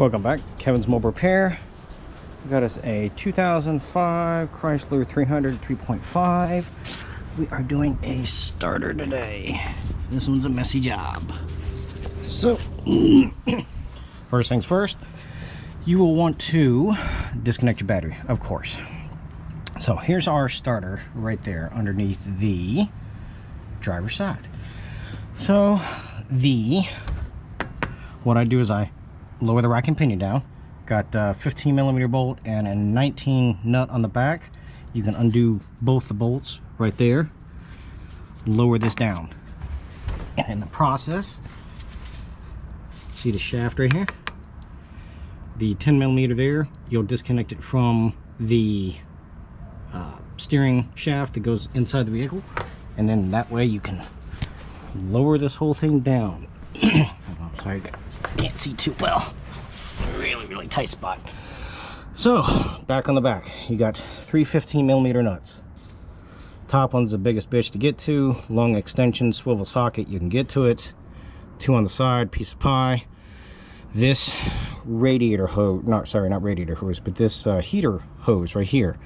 Welcome back, Kevin's Mobile Repair. We got us a 2005 Chrysler 300 3.5. We are doing a starter today. This one's a messy job. So, first things first, you will want to disconnect your battery, of course. So here's our starter right there underneath the driver's side. So what I do is I lower the rack and pinion down. Got a 15 millimeter bolt and a 19 nut on the back. You can undo both the bolts right there. Lower this down. And in the process, see the shaft right here? The 10 millimeter there, you'll disconnect it from the steering shaft that goes inside the vehicle. And then that way you can lower this whole thing down. I'm sorry, can't see too well. Really tight spot. So back on the back, you got three 15 millimeter nuts. Top one's the biggest bitch to get to. Long extension swivel socket, you can get to it. Two on the side, piece of pie. This radiator hose, not radiator hose, but this heater hose right here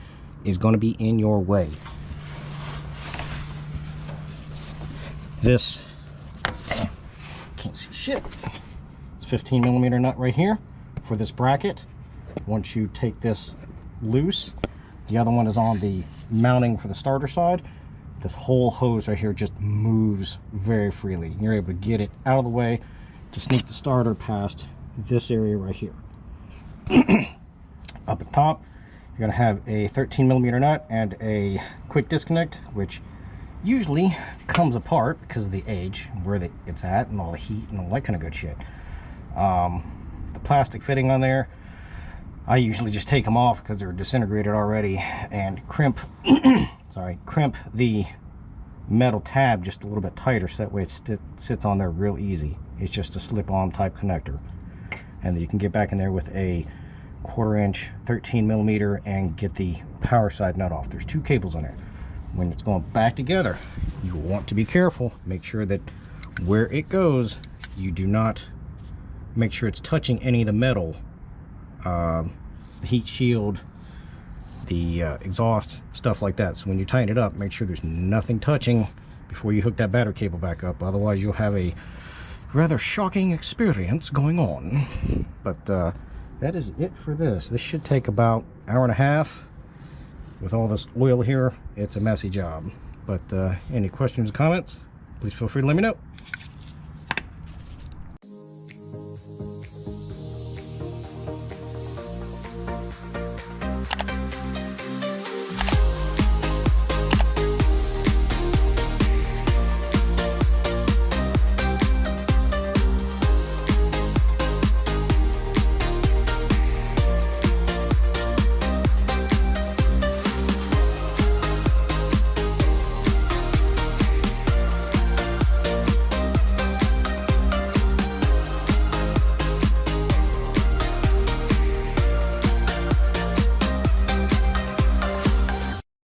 is going to be in your way. This, can't see shit. It's 15 millimeter nut right here for this bracket. Once you take this loose, the other one is on the mounting for the starter side. This whole hose right here just moves very freely. You're able to get it out of the way to sneak the starter past this area right here. Up at top, you're going to have a 13 millimeter nut and a quick disconnect, which usually comes apart because of the age, where it's at, and all the heat and all that kind of good shit. The plastic fitting on there, I usually just take them off because they're disintegrated already, and crimp crimp the metal tab just a little bit tighter so that way it sits on there real easy. It's just a slip-on type connector, and then you can get back in there with a 1/4 inch 13 millimeter and get the power side nut off. There's two cables on there. When it's going back together, you want to be careful. Make sure that where it goes, you do not make sure it's touching any of the metal, the heat shield, the exhaust, stuff like that. So when you tighten it up, make sure there's nothing touching before you hook that battery cable back up. Otherwise you'll have a rather shocking experience going on. But that is it for this. This should take about an hour and a half. With all this oil here, it's a messy job. But any questions or comments, please feel free to let me know.